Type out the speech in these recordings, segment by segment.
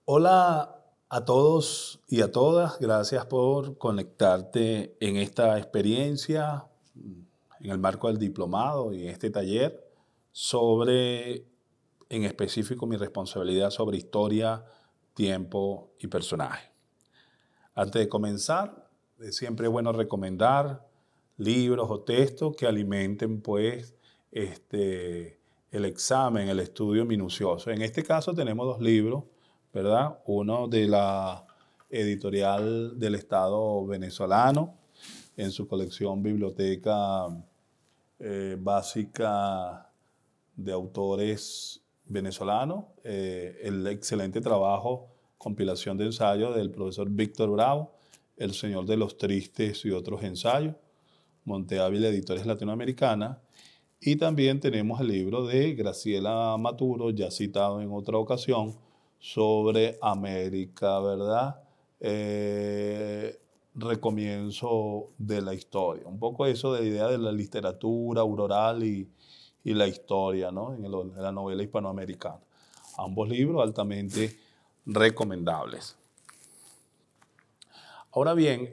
Hola a todos y a todas, gracias por conectarte en esta experiencia, en el marco del diplomado y en este taller sobre, en específico, mi responsabilidad sobre historia, tiempo y personaje. Antes de comenzar, siempre es bueno recomendar libros o textos que alimenten, pues, el examen, el estudio minucioso. En este caso tenemos dos libros, ¿verdad? Uno de la editorial del Estado venezolano, en su colección Biblioteca Básica de Autores Venezolanos, el excelente trabajo, compilación de ensayos del profesor Víctor Bravo, El Señor de los Tristes y otros ensayos, Monte Ávila Editores Latinoamericana, y también tenemos el libro de Graciela Maturo, ya citado en otra ocasión, sobre América, ¿verdad? Recomienzo de la historia. Un poco eso de la idea de la literatura auroral y la historia, ¿no? En la novela hispanoamericana. Ambos libros altamente recomendables. Ahora bien,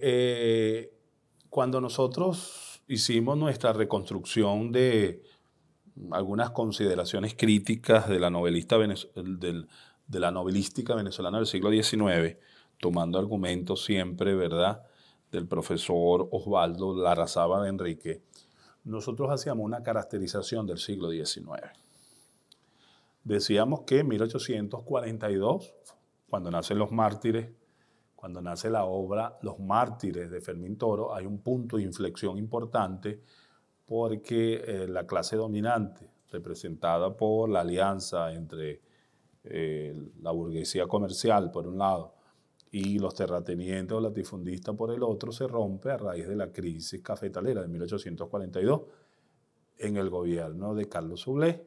cuando nosotros hicimos nuestra reconstrucción de algunas consideraciones críticas de la de la novelística venezolana del siglo XIX, tomando argumentos siempre, ¿verdad?, del profesor Osvaldo Larrazábal Enrique, nosotros hacíamos una caracterización del siglo XIX. Decíamos que en 1842, cuando nacen los mártires, cuando nace la obra Los Mártires de Fermín Toro, hay un punto de inflexión importante porque la clase dominante, representada por la alianza entre la burguesía comercial por un lado y los terratenientes o latifundistas por el otro, se rompe a raíz de la crisis cafetalera de 1842 en el gobierno de Carlos Soulé,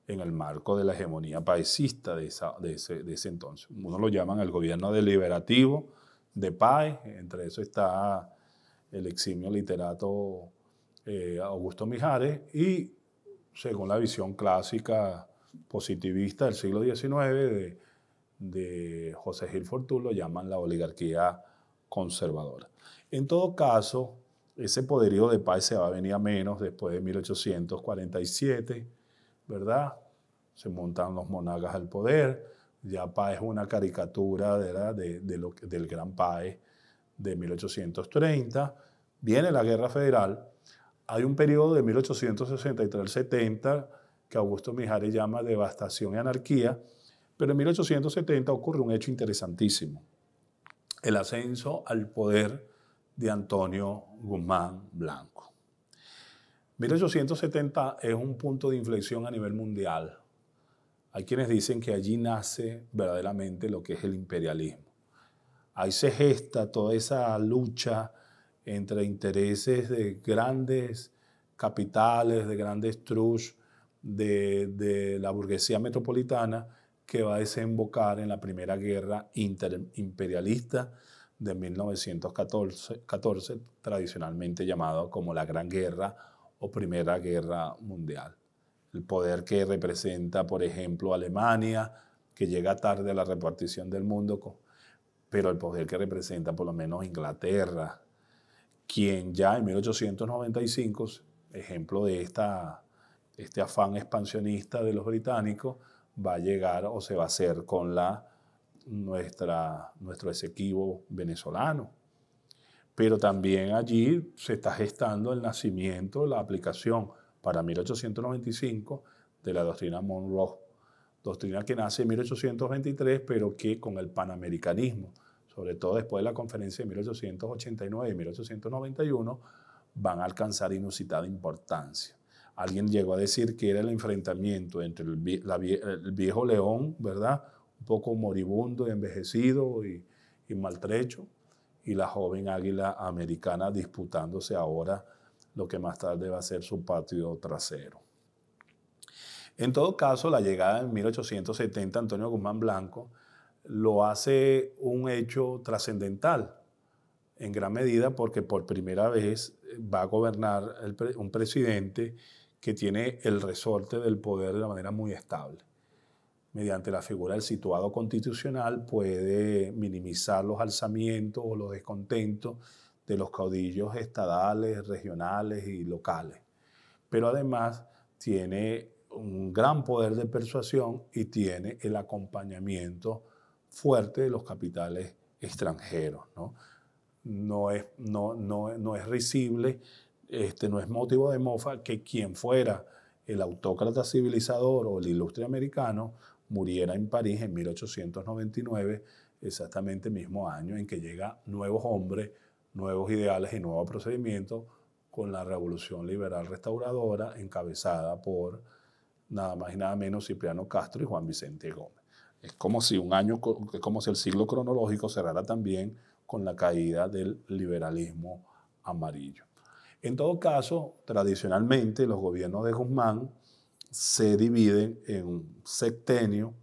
en el marco de la hegemonía paecista de ese entonces. Uno lo llaman el gobierno deliberativo de Páez, entre eso está el eximio literato Augusto Mijares, y según la visión clásica positivista del siglo XIX de José Gil Fortún, lo llaman la oligarquía conservadora. En todo caso, ese poderío de Páez se va a venir a menos después de 1847, ¿verdad? Se montan los monagas al poder, ya Páez es una caricatura del gran Páez de 1830, viene la Guerra Federal, hay un periodo de 1863 al 70 que Augusto Mijares llama devastación y anarquía, pero en 1870 ocurre un hecho interesantísimo, el ascenso al poder de Antonio Guzmán Blanco. 1870 es un punto de inflexión a nivel mundial. Hay quienes dicen que allí nace verdaderamente lo que es el imperialismo. Ahí se gesta toda esa lucha entre intereses de grandes capitales, de grandes trusts de la burguesía metropolitana, que va a desembocar en la primera guerra imperialista de 1914, tradicionalmente llamada como la Gran Guerra o Primera Guerra Mundial. El poder que representa, por ejemplo, Alemania, que llega tarde a la repartición del mundo, pero el poder que representa por lo menos Inglaterra, quien ya en 1895, ejemplo de este afán expansionista de los británicos, va a llegar o se va a hacer con nuestro Esequibo venezolano. Pero también allí se está gestando el nacimiento, la aplicación para 1895 de la doctrina Monroe, doctrina que nace en 1823, pero que con el panamericanismo, sobre todo después de la conferencia de 1889 y 1891, van a alcanzar inusitada importancia. Alguien llegó a decir que era el enfrentamiento entre el viejo león, ¿verdad?, un poco moribundo, envejecido y maltrecho, y la joven águila americana disputándose ahora lo que más tarde va a ser su patio trasero. En todo caso, la llegada en 1870 de Antonio Guzmán Blanco lo hace un hecho trascendental, en gran medida porque por primera vez va a gobernar un presidente que tiene el resorte del poder de una manera muy estable. mediante la figura del situado constitucional, puede minimizar los alzamientos o los descontentos de los caudillos estadales, regionales y locales. Pero además tiene un gran poder de persuasión y tiene el acompañamiento fuerte de los capitales extranjeros, ¿no? No es risible, no es motivo de mofa que quien fuera el autócrata civilizador o el ilustre americano muriera en París en 1899, exactamente el mismo año en que llega nuevos hombres, nuevos ideales y nuevos procedimientos con la Revolución Liberal Restauradora encabezada por nada más y nada menos Cipriano Castro y Juan Vicente Gómez. Es como si el siglo cronológico cerrara también con la caída del liberalismo amarillo. En todo caso, tradicionalmente los gobiernos de Guzmán se dividen en un sexenio,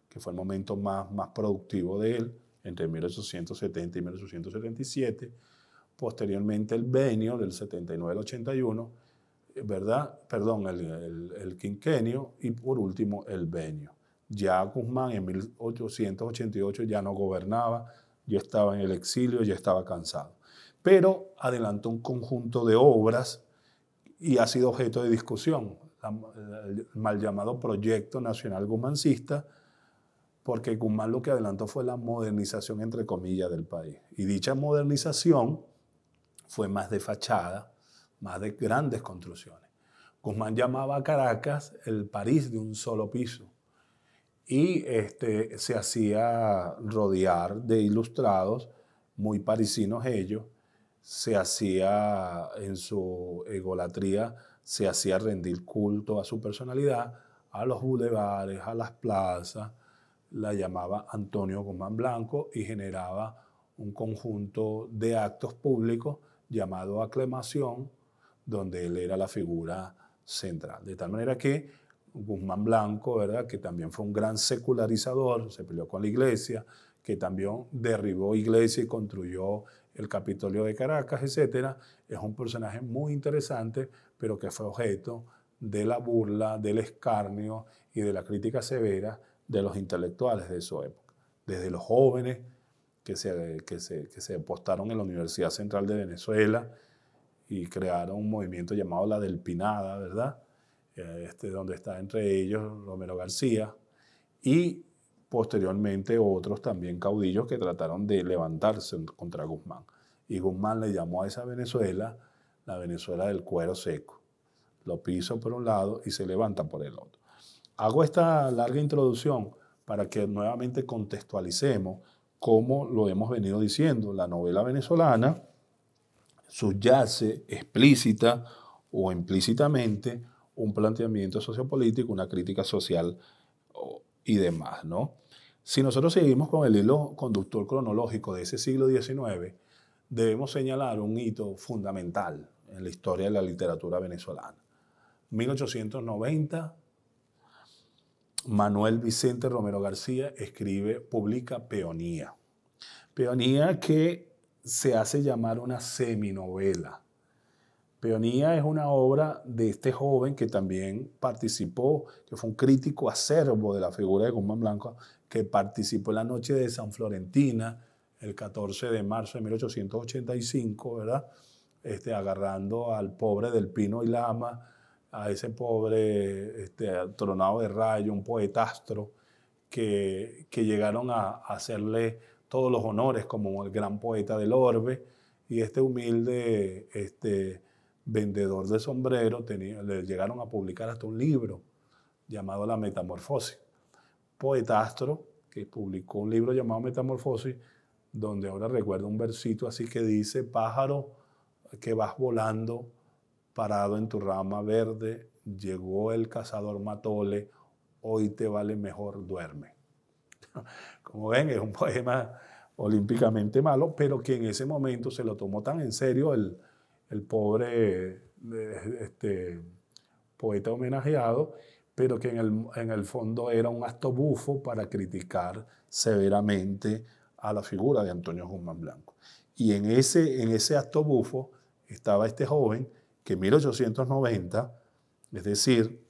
que fue el momento más productivo de él, entre 1870 y 1877, posteriormente el bienio del 79 al 81, ¿verdad? Perdón, el quinquenio y por último el bienio. Ya Guzmán en 1888 ya no gobernaba, ya estaba en el exilio, ya estaba cansado. Pero adelantó un conjunto de obras y ha sido objeto de discusión, el mal llamado Proyecto Nacional Guzmancista, porque Guzmán lo que adelantó fue la modernización, entre comillas, del país. Y dicha modernización fue más de fachada, más de grandes construcciones. Guzmán llamaba a Caracas el París de un solo piso y se hacía rodear de ilustrados, muy parisinos ellos, se hacía en su egolatría, se hacía rendir culto a su personalidad, a los bulevares, a las plazas, la llamaba Antonio Guzmán Blanco y generaba un conjunto de actos públicos llamado aclamación, donde él era la figura central. De tal manera que Guzmán Blanco, ¿verdad?, que también fue un gran secularizador, se peleó con la iglesia, que también derribó iglesia y construyó el Capitolio de Caracas, etc. Es un personaje muy interesante, pero que fue objeto de la burla, del escarnio y de la crítica severa de los intelectuales de su época. Desde los jóvenes que se apostaron en la Universidad Central de Venezuela y crearon un movimiento llamado la Delpinada, ¿verdad? Donde está entre ellos Romero García, y posteriormente otros también caudillos que trataron de levantarse contra Guzmán. Y Guzmán le llamó a esa Venezuela la Venezuela del cuero seco. Lo piso por un lado y se levanta por el otro. Hago esta larga introducción para que nuevamente contextualicemos cómo lo hemos venido diciendo. La novela venezolana subyace explícita o implícitamente un planteamiento sociopolítico, una crítica social y demás, ¿no? Si nosotros seguimos con el hilo conductor cronológico de ese siglo XIX, debemos señalar un hito fundamental en la historia de la literatura venezolana. 1890, Manuel Vicente Romero García publica Peonía. Peonía que se hace llamar una seminovela. Peonía es una obra de este joven que también participó, que fue un crítico acerbo de la figura de Guzmán Blanco, que participó en la noche de San Florentina, el 14 de marzo de 1885, ¿verdad? Agarrando al pobre del Pino y Lama, a ese pobre Tronado de Rayo, un poetastro, que llegaron a hacerle todos los honores como el gran poeta del orbe, y este humilde vendedor de sombrero le llegaron a publicar hasta un libro llamado La Metamorfosis. Poetastro que publicó un libro llamado Metamorfosis, donde ahora recuerdo un versito así que dice: pájaro que vas volando, parado en tu rama verde, llegó el cazador matole, hoy te vale mejor duerme. Como ven, es un poema olímpicamente malo, pero que en ese momento se lo tomó tan en serio el pobre poeta homenajeado, pero que en el fondo era un acto bufo para criticar severamente a la figura de Antonio Guzmán Blanco. Y en ese acto bufo estaba este joven que en 1890, es decir,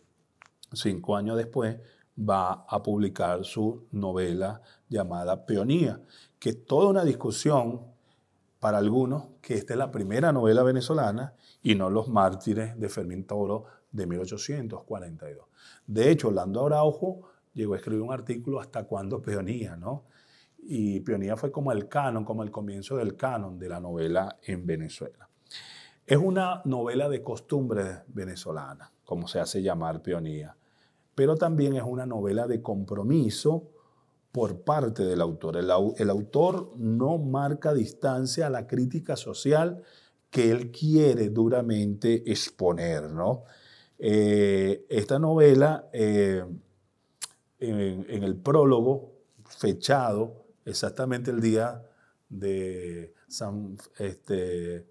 5 años después, va a publicar su novela llamada Peonía, que es toda una discusión para algunos que esta es la primera novela venezolana y no Los Mártires de Fermín Toro de 1842. De hecho, Orlando Araujo llegó a escribir un artículo hasta cuándo Peonía, ¿no? Y Peonía fue como el canon, como el comienzo del canon de la novela en Venezuela. Es una novela de costumbres venezolanas, como se hace llamar Peonía, pero también es una novela de compromiso por parte del autor. El autor no marca distancia a la crítica social que él quiere duramente exponer, ¿no? Esta novela, en el prólogo, fechado exactamente el día de San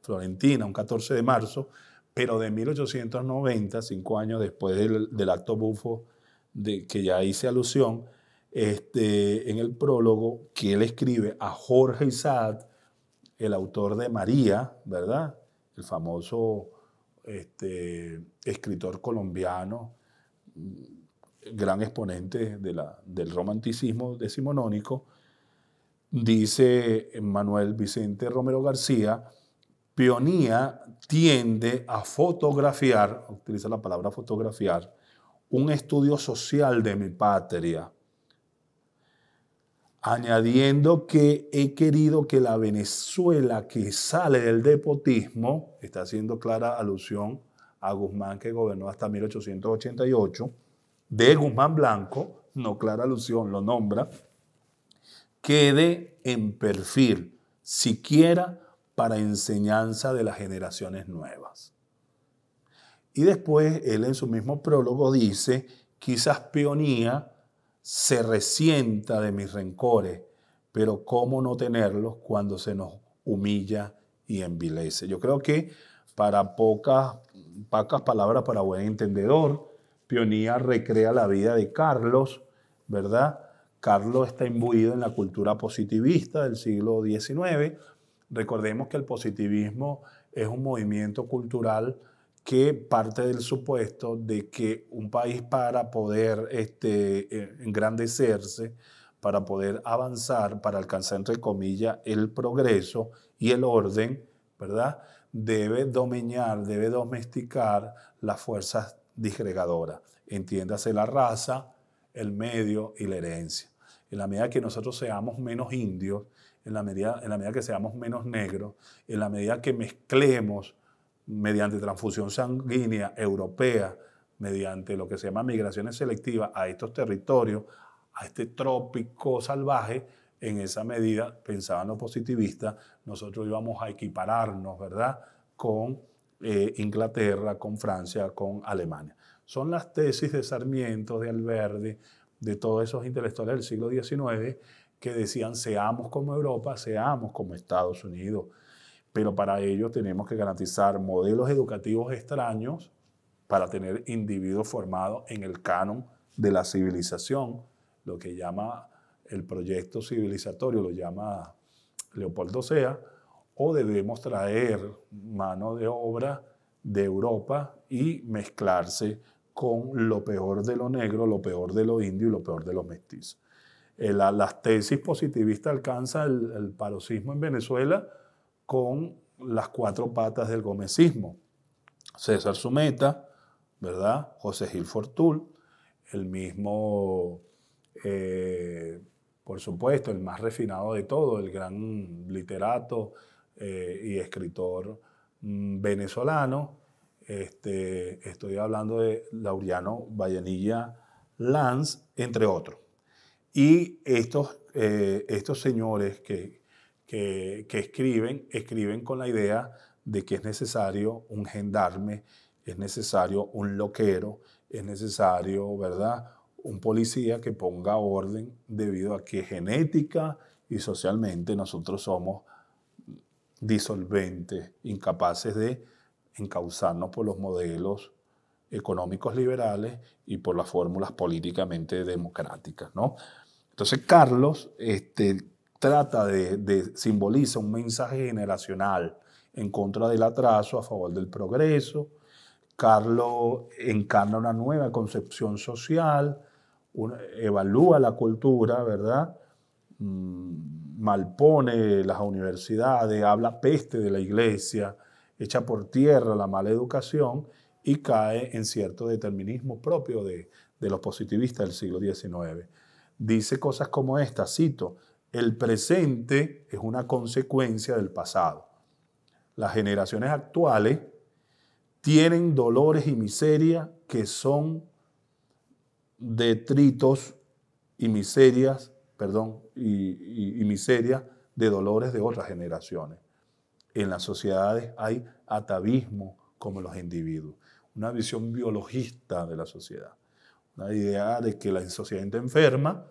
Florentina, un 14 de marzo, pero de 1890, 5 años después del acto bufo que ya hice alusión, en el prólogo que él escribe a Jorge Isaac, el autor de María, ¿verdad? El famoso escritor colombiano, gran exponente del romanticismo decimonónico. Dice Manuel Vicente Romero García, Peonía tiende a fotografiar, utiliza la palabra fotografiar, un estudio social de mi patria, añadiendo que he querido que la Venezuela que sale del despotismo, está haciendo clara alusión a Guzmán que gobernó hasta 1888, de Guzmán Blanco, no clara alusión, lo nombra, quede en perfil, siquiera para enseñanza de las generaciones nuevas. Y después él en su mismo prólogo dice, quizás Peonía se resienta de mis rencores, pero cómo no tenerlos cuando se nos humilla y envilece. Yo creo que para pocas palabras para buen entendedor, Peonía recrea la vida de Carlos, ¿verdad? Carlos está imbuido en la cultura positivista del siglo XIX. Recordemos que el positivismo es un movimiento cultural que parte del supuesto de que un país para poder engrandecerse, para poder avanzar, para alcanzar, entre comillas, el progreso y el orden, ¿verdad? Debe domeñar, debe domesticar las fuerzas disgregadoras. Entiéndase la raza, el medio y la herencia. En la medida que nosotros seamos menos indios, en la medida que seamos menos negros, en la medida que mezclemos mediante transfusión sanguínea europea, mediante lo que se llama migraciones selectivas a estos territorios, a este trópico salvaje, en esa medida, pensaban los positivistas, nosotros íbamos a equipararnos, ¿verdad?, con Inglaterra, con Francia, con Alemania. Son las tesis de Sarmiento, de Alberdi, de todos esos intelectuales del siglo XIX que decían seamos como Europa, seamos como Estados Unidos. Pero para ello tenemos que garantizar modelos educativos extraños para tener individuos formados en el canon de la civilización, lo que llama el proyecto civilizatorio, lo llama Leopoldo Sea, o debemos traer mano de obra de Europa y mezclarse con lo peor de lo negro, lo peor de lo indio y lo peor de los mestizos. Las tesis positivistas alcanzan el paroxismo en Venezuela con las 4 patas del gomecismo. César Sumeta, ¿verdad? José Gil Fortul, el mismo, por supuesto, el más refinado de todo, el gran literato y escritor venezolano. Estoy hablando de Laureano Vallenilla Lanz, entre otros. Y estos señores que escriben con la idea de que es necesario un gendarme, es necesario un loquero, es necesario, ¿verdad?, un policía que ponga orden debido a que genética y socialmente nosotros somos disolventes, incapaces de encauzarnos por los modelos económicos liberales y por las fórmulas políticamente democráticas, ¿no? Entonces Carlos trata simboliza un mensaje generacional en contra del atraso, a favor del progreso. Carlos encarna una nueva concepción social, evalúa la cultura, ¿verdad? Malpone las universidades, habla peste de la iglesia, echa por tierra la mala educación y cae en cierto determinismo propio de los positivistas del siglo XIX. Dice cosas como esta, cito: el presente es una consecuencia del pasado. Las generaciones actuales tienen dolores y miserias que son detritos y miserias, y miserias de dolores de otras generaciones. En las sociedades hay atavismo como los individuos, una visión biologista de la sociedad, una idea de que la sociedad está enferma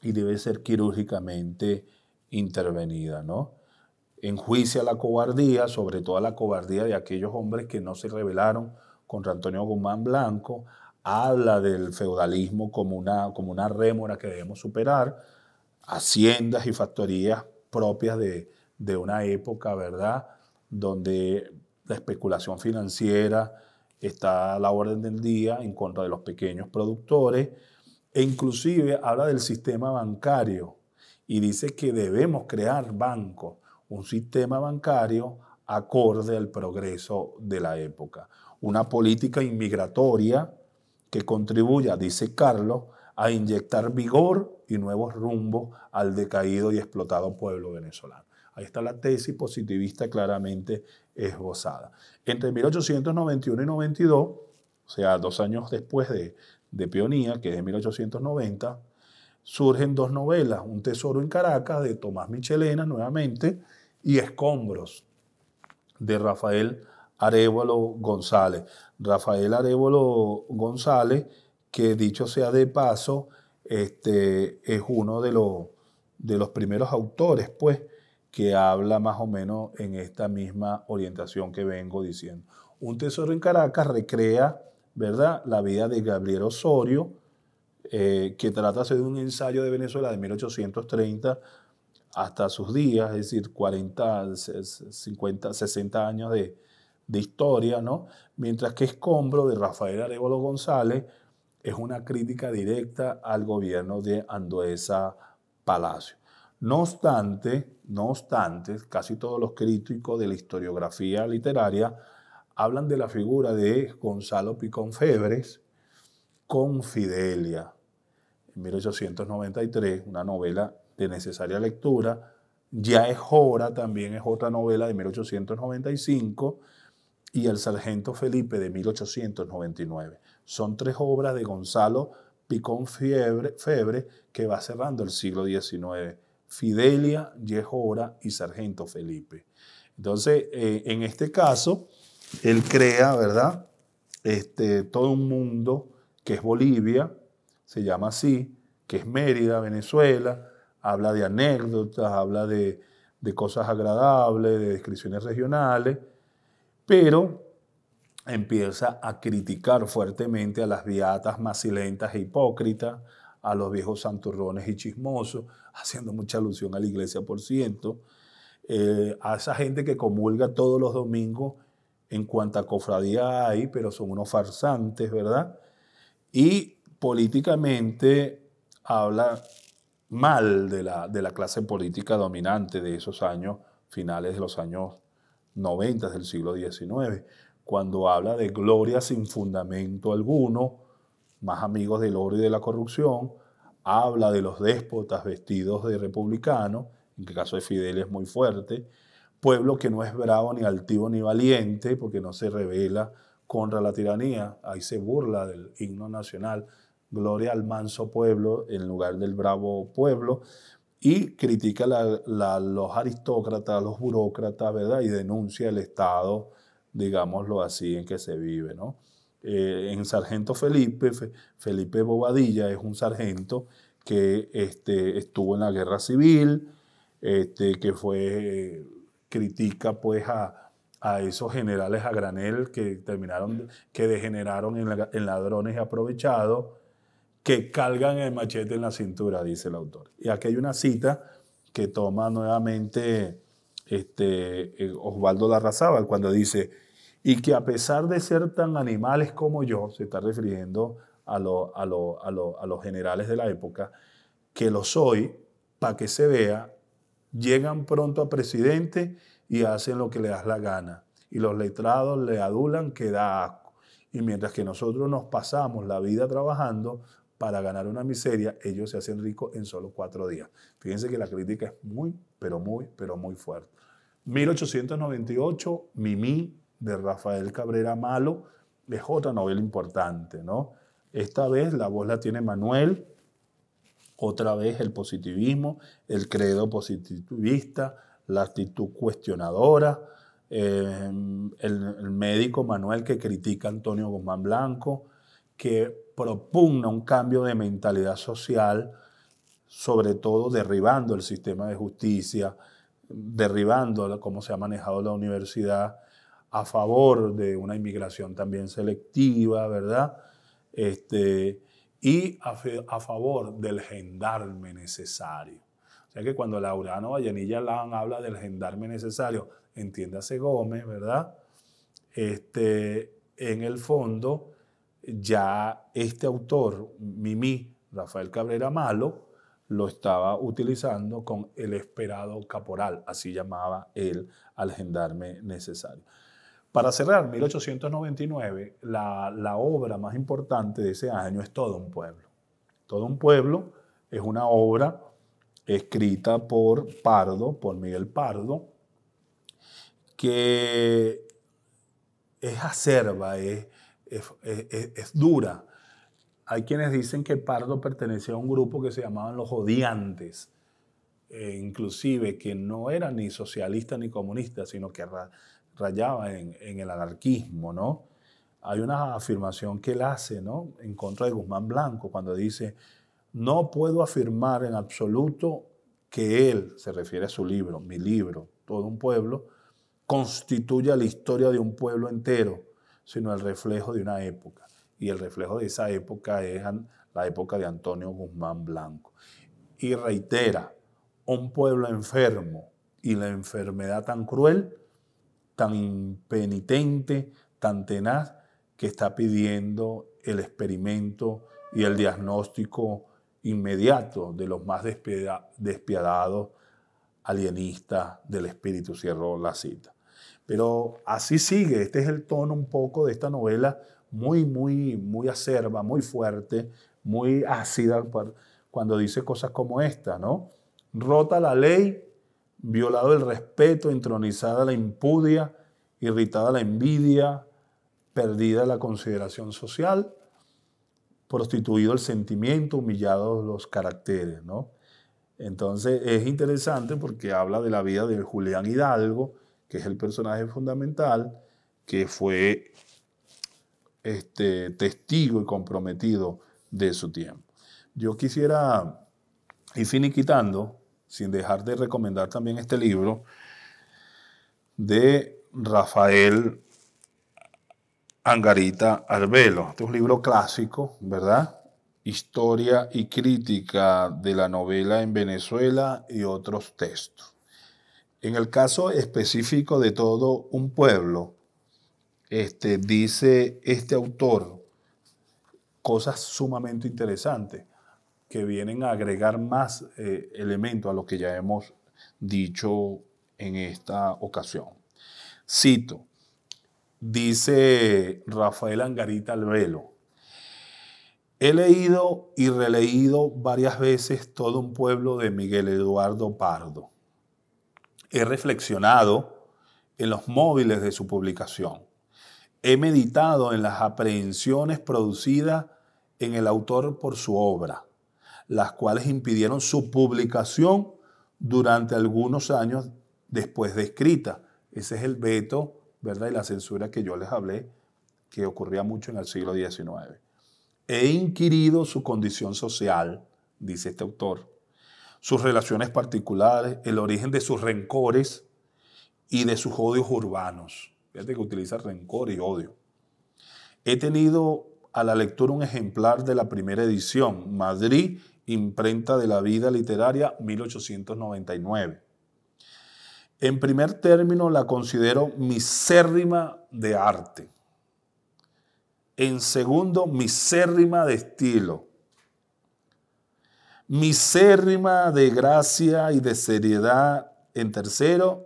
y debe ser quirúrgicamente intervenida, ¿no? Enjuicia la cobardía, sobre todo la cobardía de aquellos hombres que no se rebelaron contra Antonio Guzmán Blanco, habla del feudalismo como una rémora que debemos superar, haciendas y factorías propias de una época, ¿verdad?, donde la especulación financiera está a la orden del día en contra de los pequeños productores, e inclusive habla del sistema bancario y dice que debemos crear bancos, un sistema bancario acorde al progreso de la época, una política inmigratoria que contribuya, dice Carlos, a inyectar vigor y nuevos rumbos al decaído y explotado pueblo venezolano. Ahí está la tesis positivista claramente esbozada. Entre 1891 y 92, o sea, 2 años después de Peonía, que es de 1890, surgen 2 novelas, Un tesoro en Caracas, de Tomás Michelena, nuevamente, y Escombros, de Rafael Arévalo González. Rafael Arévalo González, que dicho sea de paso, es uno de los primeros autores, pues, que habla más o menos en esta misma orientación que vengo diciendo. Un tesoro en Caracas recrea, ¿verdad?, la vida de Gabriel Osorio, que trata de un ensayo de Venezuela de 1830 hasta sus días, es decir, 40, 50, 60 años de historia, ¿no? Mientras que Escombro, de Rafael Arévalo González, es una crítica directa al gobierno de Andoesa Palacio. No obstante, casi todos los críticos de la historiografía literaria hablan de la figura de Gonzalo Picón Febres con Fidelia, en 1893, una novela de necesaria lectura. Ya es hora, también es otra novela de 1895, y El sargento Felipe, de 1899. Son 3 obras de Gonzalo Picón Febres que va cerrando el siglo XIX. Fidelia, Ya es hora y Sargento Felipe. Entonces, en este caso, él crea, ¿verdad?, todo un mundo que es Bolivia, se llama así, que es Mérida, Venezuela, habla de anécdotas, habla de cosas agradables, de descripciones regionales, pero empieza a criticar fuertemente a las beatas macilentas e hipócritas, a los viejos santurrones y chismosos, haciendo mucha alusión a la iglesia, por cierto, a esa gente que comulga todos los domingos en cuanta cofradía hay, pero son unos farsantes, ¿verdad? Y políticamente habla mal de la clase política dominante de esos años, finales de los años 90 del siglo XIX, cuando habla de gloria sin fundamento alguno, más amigos del oro y de la corrupción, habla de los déspotas vestidos de republicanos, en el caso de Fidel es muy fuerte, pueblo que no es bravo, ni altivo, ni valiente, porque no se rebela contra la tiranía. Ahí se burla del himno nacional, gloria al manso pueblo en lugar del bravo pueblo, y critica los aristócratas, los burócratas, ¿verdad?, y denuncia el estado, digámoslo así, en que se vive, ¿no? En Sargento Felipe, Felipe Bobadilla es un sargento que estuvo en la guerra civil, que critica pues a esos generales a granel que degeneraron en ladrones y aprovechados, que cargan el machete en la cintura, dice el autor. Y aquí hay una cita que toma nuevamente Osvaldo Larrazábal cuando dice: y que a pesar de ser tan animales como yo, se está refiriendo a los generales de la época, que los hoy, para que se vea, llegan pronto a presidente y hacen lo que les da la gana. Y los letrados le adulan que da asco. Y mientras que nosotros nos pasamos la vida trabajando para ganar una miseria, ellos se hacen ricos en solo 4 días. Fíjense que la crítica es muy, pero muy fuerte. 1898, Mimí, de Rafael Cabrera Malo, es otra novela importante, ¿no? Esta vez la voz la tiene Manuel, otra vez el positivismo, el credo positivista, la actitud cuestionadora, el médico Manuel que critica a Antonio Guzmán Blanco, que propugna un cambio de mentalidad social, sobre todo derribando el sistema de justicia, derribando cómo se ha manejado la universidad, a favor de una inmigración también selectiva, ¿verdad? Y a favor del gendarme necesario. O sea que cuando Laureano Vallenilla Lan habla del gendarme necesario, entiéndase Gómez, ¿verdad? En el fondo, ya este autor, Mimí, Rafael Cabrera Malo, lo estaba utilizando con el esperado caporal, así llamaba él al gendarme necesario. Para cerrar, 1899, la obra más importante de ese año es Todo un pueblo. Todo un pueblo es una obra escrita por Pardo, por Miguel Pardo, que es acerba, es dura. Hay quienes dicen que Pardo pertenecía a un grupo que se llamaban los odiantes, inclusive que no eran ni socialistas ni comunistas, sino que rayaba en el anarquismo, ¿no? Hay una afirmación que él hace, ¿no?, en contra de Guzmán Blanco, cuando dice: no puedo afirmar en absoluto que él, se refiere a su libro, mi libro, Todo un pueblo, constituya la historia de un pueblo entero, sino el reflejo de una época. Y el reflejo de esa época es la época de Antonio Guzmán Blanco. Y reitera, un pueblo enfermo y la enfermedad tan cruel, tan impenitente, tan tenaz, que está pidiendo el experimento y el diagnóstico inmediato de los más despiadados alienistas del espíritu. Cierro la cita. Pero así sigue, este es el tono un poco de esta novela, muy acerba, muy fuerte, muy ácida, cuando dice cosas como esta, ¿no? Rota la ley, violado el respeto, entronizada la impudia, irritada la envidia, perdida la consideración social, prostituido el sentimiento, humillados los caracteres, ¿no? Entonces es interesante porque habla de la vida de Julián Hidalgo, que es el personaje fundamental, que fue testigo y comprometido de su tiempo. Yo quisiera ir finiquitando, sin dejar de recomendar también este libro de Rafael Angarita Arbelo. Este es un libro clásico, ¿verdad? Historia y crítica de la novela en Venezuela y otros textos. En el caso específico de Todo un pueblo, dice este autor cosas sumamente interesantes que vienen a agregar más elementos a lo que ya hemos dicho en esta ocasión. Cito, dice Rafael Angarita Arbelo: he leído y releído varias veces Todo un pueblo de Miguel Eduardo Pardo. He reflexionado en los móviles de su publicación. He meditado en las aprehensiones producidas en el autor por su obra, las cuales impidieron su publicación durante algunos años después de escrita. Ese es el veto, ¿verdad?, y la censura que yo les hablé, que ocurría mucho en el siglo XIX. He inquirido su condición social, dice este autor, sus relaciones particulares, el origen de sus rencores y de sus odios urbanos. Fíjate que utiliza rencor y odio. He tenido a la lectura un ejemplar de la primera edición, Madrid, Imprenta de la Vida Literaria, 1899. En primer término, la considero misérrima de arte. En segundo, misérrima de estilo. Misérrima de gracia y de seriedad en tercero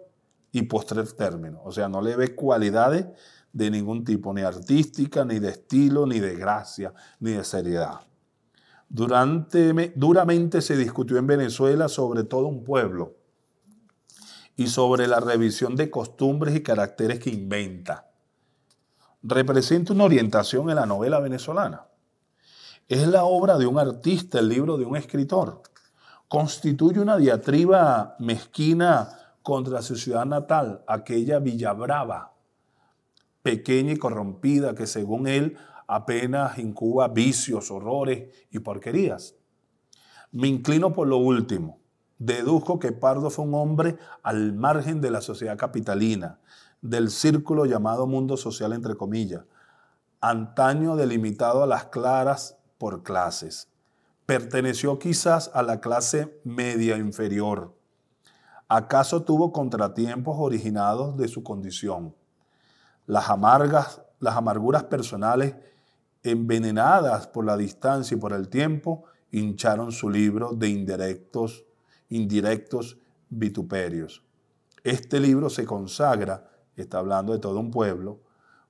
y postrer término. O sea, no le ve cualidades de ningún tipo, ni artística, ni de estilo, ni de gracia, ni de seriedad. Duramente se discutió en Venezuela sobre todo un pueblo y sobre la revisión de costumbres y caracteres que inventa. Representa una orientación en la novela venezolana. Es la obra de un artista, el libro de un escritor. Constituye una diatriba mezquina contra su ciudad natal, aquella Villabrava, pequeña y corrompida, que según él apenas incuba vicios, horrores y porquerías. Me inclino por lo último. Deduzco que Pardo fue un hombre al margen de la sociedad capitalina, del círculo llamado mundo social entre comillas, antaño delimitado a las claras por clases. Perteneció quizás a la clase media inferior. ¿Acaso tuvo contratiempos originados de su condición? Las amarguras personales, envenenadas por la distancia y por el tiempo, hincharon su libro de indirectos vituperios. Este libro se consagra, está hablando de todo un pueblo,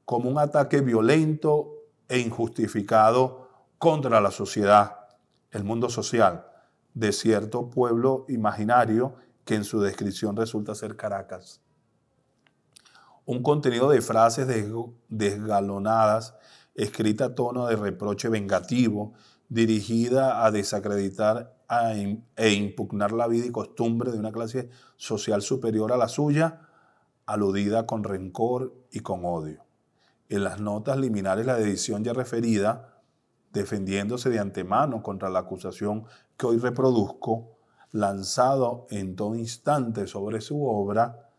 como un ataque violento e injustificado contra la sociedad, el mundo social, de cierto pueblo imaginario que en su descripción resulta ser Caracas. Un contenido de frases desgalonadas, escrita a tono de reproche vengativo, dirigida a desacreditar e impugnar la vida y costumbre de una clase social superior a la suya, aludida con rencor y con odio. En las notas liminares la edición ya referida, defendiéndose de antemano contra la acusación que hoy reproduzco, lanzado en todo instante sobre su obra,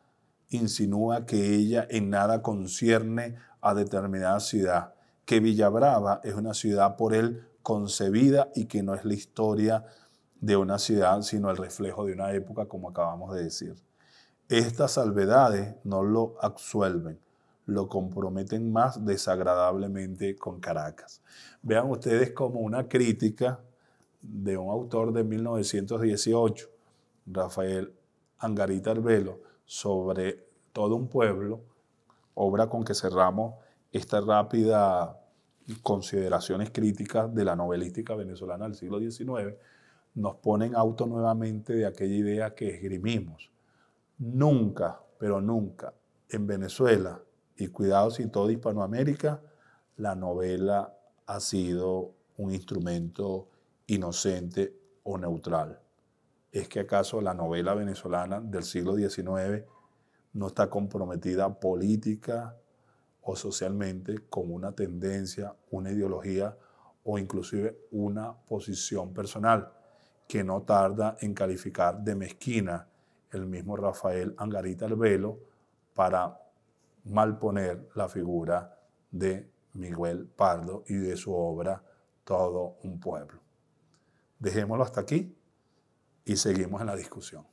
insinúa que ella en nada concierne a determinada ciudad, que Villabrava es una ciudad por él concebida y que no es la historia de una ciudad, sino el reflejo de una época, como acabamos de decir. Estas salvedades no lo absuelven, lo comprometen más desagradablemente con Caracas. Vean ustedes como una crítica de un autor de 1918, Rafael Angarita Arbelo, sobre todo un pueblo, obra con que cerramos esta rápida consideraciones críticas de la novelística venezolana del siglo XIX, nos ponen auto nuevamente de aquella idea que esgrimimos. Nunca, pero nunca, en Venezuela, y cuidado si toda Hispanoamérica, la novela ha sido un instrumento inocente o neutral. ¿Es que acaso la novela venezolana del siglo XIX no está comprometida política o socialmente con una tendencia, una ideología o inclusive una posición personal que no tarda en calificar de mezquina el mismo Rafael Angarita Arbelo para malponer la figura de Miguel Pardo y de su obra Todo un pueblo? Dejémoslo hasta aquí y seguimos en la discusión.